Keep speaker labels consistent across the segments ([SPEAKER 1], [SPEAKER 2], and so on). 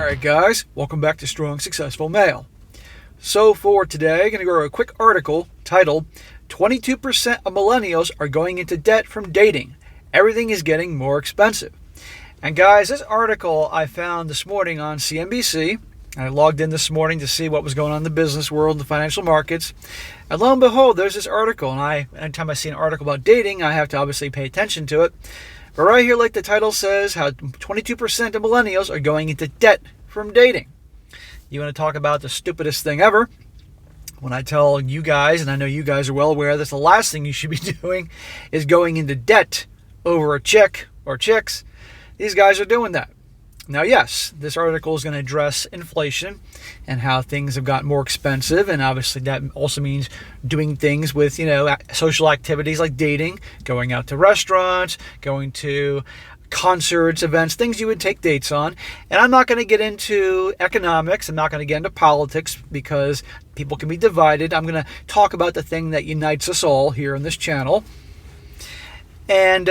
[SPEAKER 1] Alright guys, welcome back to Strong Successful Male. So for today, I'm going to go over a quick article titled 22% of millennials are going into debt from dating. Everything is getting more expensive. And guys, this article I found this morning on CNBC. I logged in this morning to see what was going on in the business world, the financial markets. And lo and behold, there's this article. And anytime I see an article about dating, I have to obviously pay attention to it. But right here, like the title says, how 22% of millennials are going into debt from dating. You want to talk about the stupidest thing ever? When I tell you guys, and I know you guys are well aware, that's the last thing you should be doing is going into debt over a chick or chicks. These guys are doing that. Now, yes, this article is going to address inflation and how things have gotten more expensive. And obviously that also means doing things with, social activities like dating, going out to restaurants, going to concerts, events, things you would take dates on. And I'm not going to get into economics. I'm not going to get into politics because people can be divided. I'm going to talk about the thing that unites us all here on this channel. And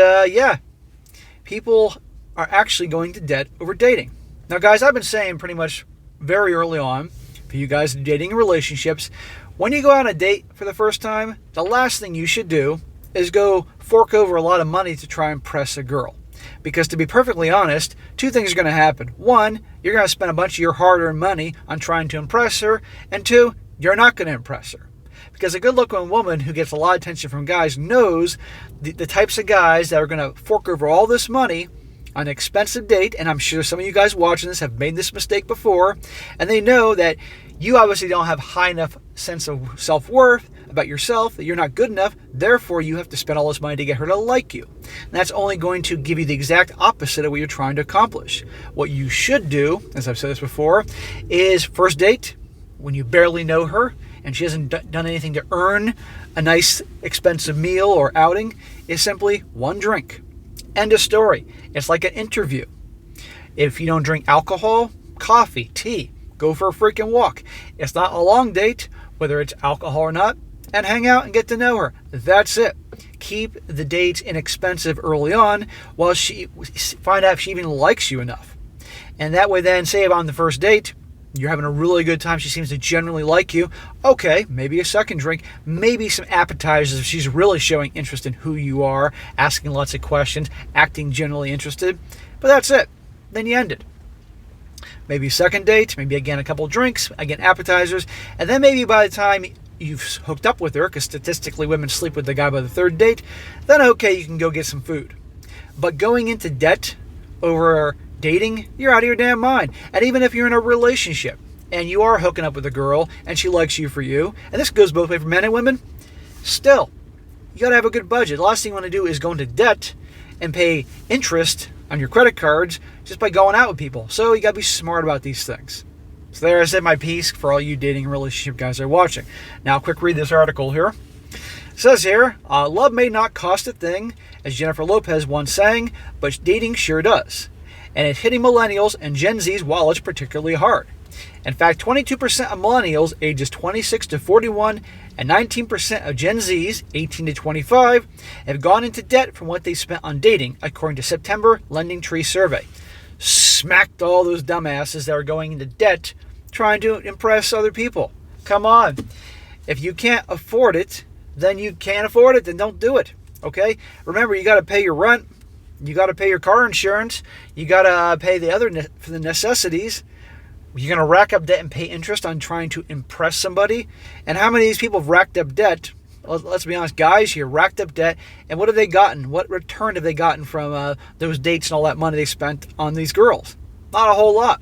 [SPEAKER 1] people are actually going to debt over dating. Now, guys, I've been saying pretty much very early on, for you guys dating in relationships, when you go on a date for the first time, the last thing you should do is go fork over a lot of money to try and impress a girl. Because to be perfectly honest, two things are going to happen. One, you're going to spend a bunch of your hard-earned money on trying to impress her. And two, you're not going to impress her. Because a good-looking woman who gets a lot of attention from guys knows the types of guys that are going to fork over all this money on an expensive date, and I'm sure some of you guys watching this have made this mistake before, and they know that you obviously don't have high enough sense of self-worth about yourself, that you're not good enough, therefore you have to spend all this money to get her to like you. And that's only going to give you the exact opposite of what you're trying to accomplish. What you should do, as I've said this before, is first date, when you barely know her, and she hasn't done anything to earn a nice expensive meal or outing, is simply one drink. End of story. It's like an interview. If you don't drink alcohol, coffee, tea, go for a freaking walk. It's not a long date, whether it's alcohol or not, and hang out and get to know her. That's it. Keep the dates inexpensive early on while she find out if she even likes you enough. And that way then, say on the first date, you're having a really good time, she seems to generally like you, okay, maybe a second drink, maybe some appetizers if she's really showing interest in who you are, asking lots of questions, acting generally interested, but that's it. Then you end it. Maybe a second date, maybe again a couple drinks, again appetizers, and then maybe by the time you've hooked up with her, because statistically women sleep with the guy by the third date, then okay, you can go get some food. But going into debt over dating, you're out of your damn mind. And even if you're in a relationship and you are hooking up with a girl and she likes you for you, and this goes both ways for men and women, still, you got to have a good budget. The last thing you want to do is go into debt and pay interest on your credit cards just by going out with people. So you got to be smart about these things. So there I said my piece for all you dating and relationship guys that are watching. Now, quick read this article here. It says here, love may not cost a thing, as Jennifer Lopez once sang, but dating sure does. And it's hitting millennials and Gen Z's wallets particularly hard. In fact, 22% of millennials ages 26 to 41 and 19% of Gen Z's 18 to 25 have gone into debt from what they spent on dating, according to September Lending Tree survey. Smacked all those dumbasses that are going into debt trying to impress other people. Come on. If you can't afford it, then you can't afford it, then don't do it. Okay? Remember, you got to pay your rent. You got to pay your car insurance. You got to pay for the necessities. You're going to rack up debt and pay interest on trying to impress somebody. And how many of these people have racked up debt? Let's be honest, guys here, racked up debt. And what have they gotten? What return have they gotten from those dates and all that money they spent on these girls? Not a whole lot.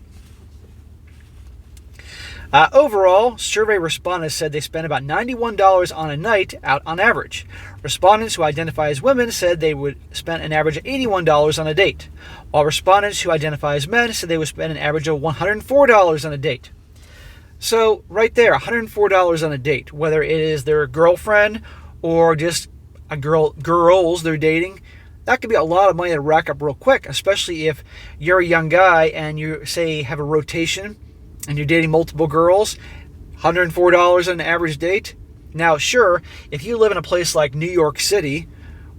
[SPEAKER 1] Overall, survey respondents said they spent about $91 on a night out on average. Respondents who identify as women said they would spend an average of $81 on a date, while respondents who identify as men said they would spend an average of $104 on a date. So right there, $104 on a date, whether it is their girlfriend or just girls they're dating, that could be a lot of money to rack up real quick, especially if you're a young guy and you, say, have a rotation and you're dating multiple girls, $104 on an average date. Now, sure, if you live in a place like New York City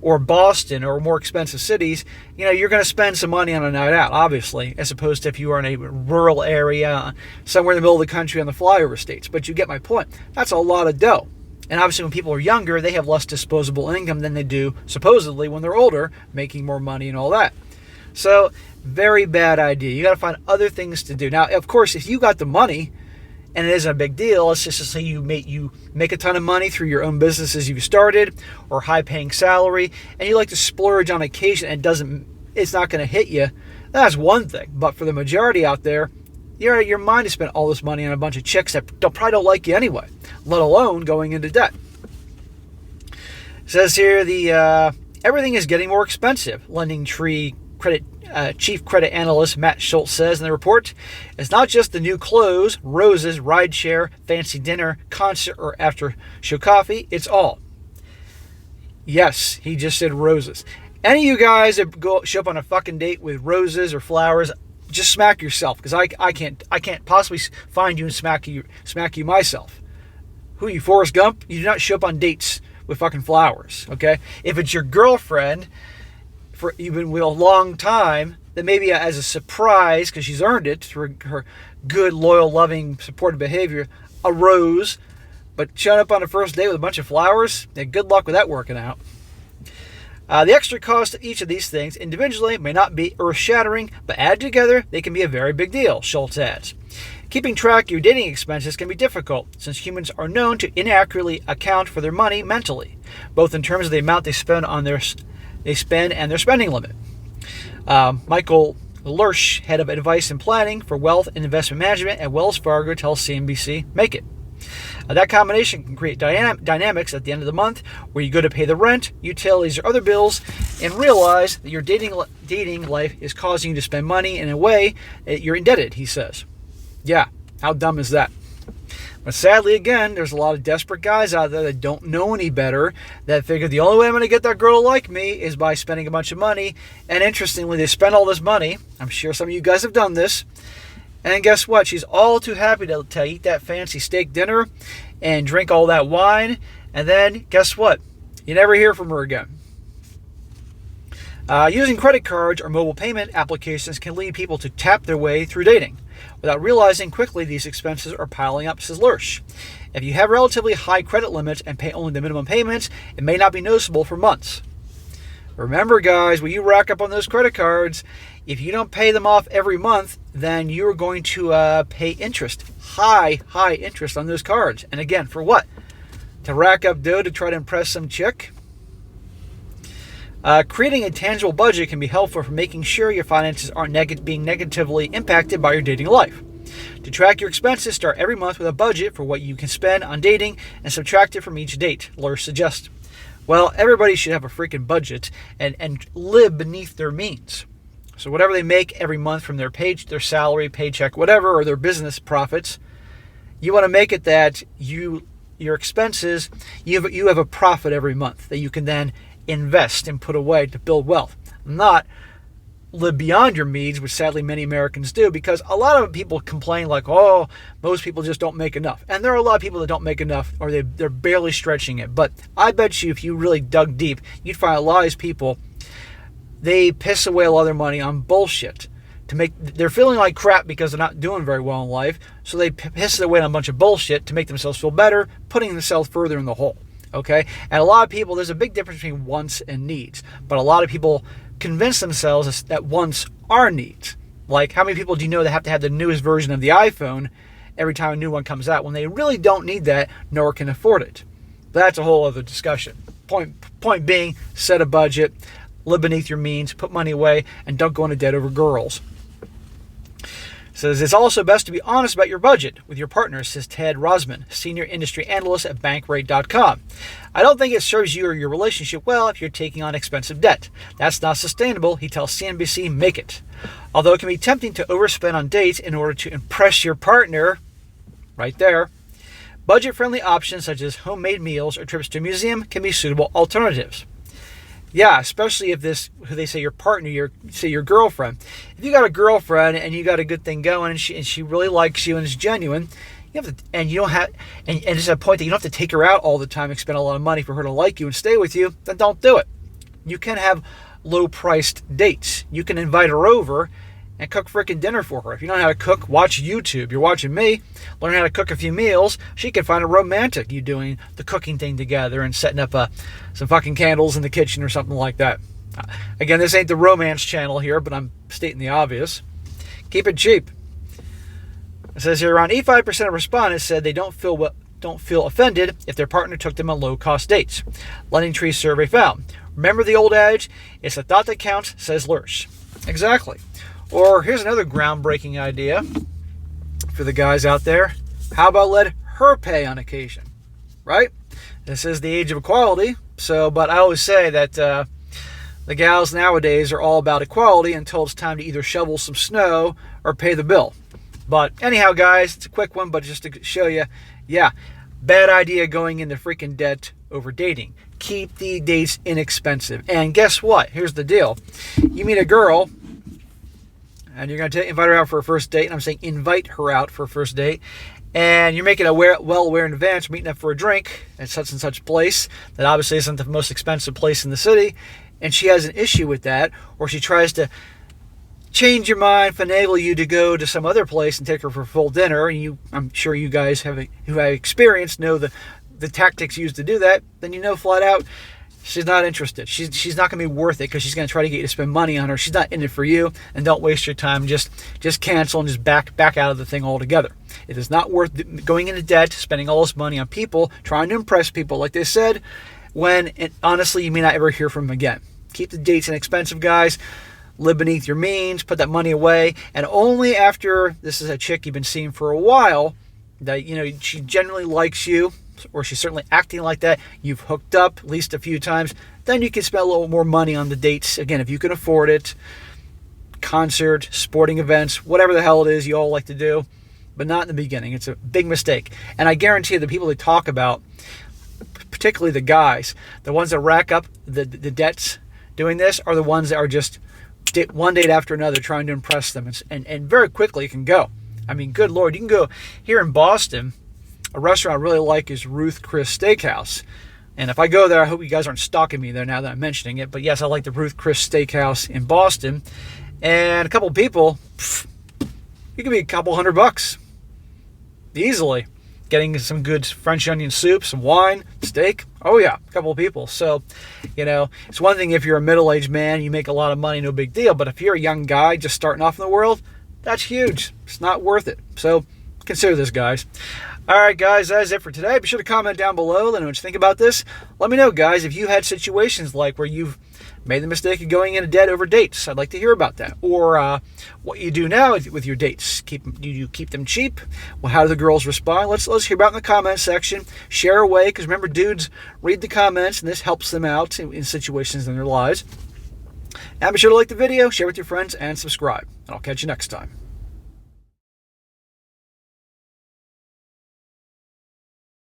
[SPEAKER 1] or Boston or more expensive cities, you're going to spend some money on a night out, obviously, as opposed to if you are in a rural area, somewhere in the middle of the country on the flyover states. But you get my point. That's a lot of dough. And obviously when people are younger, they have less disposable income than they do, supposedly, when they're older, making more money and all that. So, very bad idea. You got to find other things to do. Now, of course, if you got the money, and it isn't a big deal, let's just say you make a ton of money through your own businesses you've started, or high-paying salary, and you like to splurge on occasion and it's not going to hit you, that's one thing. But for the majority out there, you're out of your mind to spend all this money on a bunch of chicks that probably don't like you anyway, let alone going into debt. It says here, everything is getting more expensive. LendingTree Chief Credit Analyst Matt Schultz says in the report, it's not just the new clothes, roses, rideshare, fancy dinner, concert, or after-show coffee. It's all. Yes, he just said roses. Any of you guys that show up on a fucking date with roses or flowers, just smack yourself, because I can't possibly find you and smack you myself. Who are you, Forrest Gump? You do not show up on dates with fucking flowers, okay? If it's your girlfriend, you've been with a long time, then maybe as a surprise, because she's earned it through her good, loyal, loving, supportive behavior, a rose. But showing up on a first date with a bunch of flowers, good luck with that working out. The extra cost of each of these things individually may not be earth-shattering, but added together, they can be a very big deal, Schultz adds. Keeping track of your dating expenses can be difficult, since humans are known to inaccurately account for their money mentally, both in terms of the amount they spend and their spending limit. Michael Lurch, head of advice and planning for wealth and investment management at Wells Fargo, tells CNBC, make it. That combination can create dynamics at the end of the month where you go to pay the rent, utilities, or other bills and realize that your dating life is causing you to spend money in a way that you're indebted, he says. Yeah, how dumb is that? But sadly, again, there's a lot of desperate guys out there that don't know any better, that figure the only way I'm going to get that girl to like me is by spending a bunch of money. And interestingly, they spend all this money. I'm sure some of you guys have done this. And guess what? She's all too happy to eat that fancy steak dinner and drink all that wine. And then, guess what? You never hear from her again. Using credit cards or mobile payment applications can lead people to tap their way through dating. Without realizing quickly these expenses are piling up, says Lurch. If you have relatively high credit limits and pay only the minimum payments, it may not be noticeable for months. Remember, guys, when you rack up on those credit cards, if you don't pay them off every month, then you're going to pay interest, high interest on those cards. And again, for what? To rack up dough to try to impress some chick? Creating a tangible budget can be helpful for making sure your finances aren't being negatively impacted by your dating life. To track your expenses, start every month with a budget for what you can spend on dating and subtract it from each date, Lurch suggests. Well, everybody should have a freaking budget and live beneath their means. So whatever they make every month from their salary, paycheck, whatever, or their business profits, you want to make it that your expenses, you have a profit every month that you can then invest and put away to build wealth. Not live beyond your means, which sadly many Americans do, because a lot of people complain like, oh, most people just don't make enough. And there are a lot of people that don't make enough, or they're barely stretching it. But I bet you if you really dug deep, you'd find a lot of these people, they piss away a lot of their money on bullshit. They're feeling like crap because they're not doing very well in life, so they piss it away on a bunch of bullshit to make themselves feel better, putting themselves further in the hole. Okay? And a lot of people, there's a big difference between wants and needs. But a lot of people convince themselves that wants are needs. Like, how many people do you know that have to have the newest version of the iPhone every time a new one comes out when they really don't need that, nor can afford it? But that's a whole other discussion. Point being, set a budget, live beneath your means, put money away, and don't go into debt over girls. Says it's also best to be honest about your budget with your partner, says Ted Rosman, senior industry analyst at Bankrate.com. I don't think it serves you or your relationship well if you're taking on expensive debt. That's not sustainable, he tells CNBC, make it. Although it can be tempting to overspend on dates in order to impress your partner, right there, budget-friendly options such as homemade meals or trips to a museum can be suitable alternatives. Yeah, especially if who they say your partner, your girlfriend. If you got a girlfriend and you got a good thing going and she really likes you and is genuine, you have to, and you don't have, and it's a point that you don't have to take her out all the time and spend a lot of money for her to like you and stay with you, then don't do it. You can have low-priced dates. You can invite her over and cook freaking dinner for her. If you don't know how to cook, watch YouTube. You're watching me, learn how to cook a few meals. She can find it romantic, you doing the cooking thing together and setting up some fucking candles in the kitchen or something like that. Again, this ain't the romance channel here, but I'm stating the obvious. Keep it cheap. It says here around 85% of respondents said they don't feel offended if their partner took them on low-cost dates. Lending Tree survey found. Remember the old adage, it's the thought that counts, says Lurch. Exactly. Or here's another groundbreaking idea for the guys out there. How about let her pay on occasion? Right? This is the age of equality. But I always say that the gals nowadays are all about equality until it's time to either shovel some snow or pay the bill. But anyhow, guys, it's a quick one, but just to show you, yeah, bad idea going into freaking debt over dating. Keep the dates inexpensive. And guess what? Here's the deal. You meet a girl, and you're going to invite her out for a first date. And I'm saying invite her out for a first date. And you're making it well aware in advance, meeting up for a drink at such and such place that obviously isn't the most expensive place in the city. And she has an issue with that, or she tries to change your mind, finagle you to go to some other place and take her for full dinner. And I'm sure you guys who have experience know the tactics used to do that. Then you know flat out she's not interested. She's not going to be worth it because she's going to try to get you to spend money on her. She's not in it for you, and don't waste your time. Just cancel and just back out of the thing altogether. It is not worth going into debt, spending all this money on people, trying to impress people, like they said, when honestly you may not ever hear from them again. Keep the dates inexpensive, guys. Live beneath your means. Put that money away, and only after this is a chick you've been seeing for a while that she generally likes you, or she's certainly acting like that, you've hooked up at least a few times, then you can spend a little more money on the dates. Again, if you can afford it, concert, sporting events, whatever the hell it is you all like to do, but not in the beginning. It's a big mistake. And I guarantee you the people they talk about, particularly the guys, the ones that rack up the debts doing this are the ones that are just one date after another trying to impress them. And very quickly it can go. I mean, good Lord, you can go here in Boston. A restaurant I really like is Ruth Chris Steakhouse. And if I go there, I hope you guys aren't stalking me there now that I'm mentioning it. But yes, I like the Ruth Chris Steakhouse in Boston. And a couple of people, you can be a couple $100 easily. Getting some good French onion soup, some wine, steak. Oh yeah, a couple of people. So, it's one thing if you're a middle-aged man, you make a lot of money, no big deal. But if you're a young guy just starting off in the world, that's huge. It's not worth it. So consider this, guys. All right, guys, that is it for today. Be sure to comment down below. Let me know what you think about this. Let me know, guys, if you had situations like where you've made the mistake of going into debt over dates. I'd like to hear about that. Or what you do now with your dates. Do you keep them cheap? Well, how do the girls respond? Let's hear about it in the comment section. Share away, because remember, dudes read the comments, and this helps them out in situations in their lives. And be sure to like the video, share with your friends, and subscribe. And I'll catch you next time.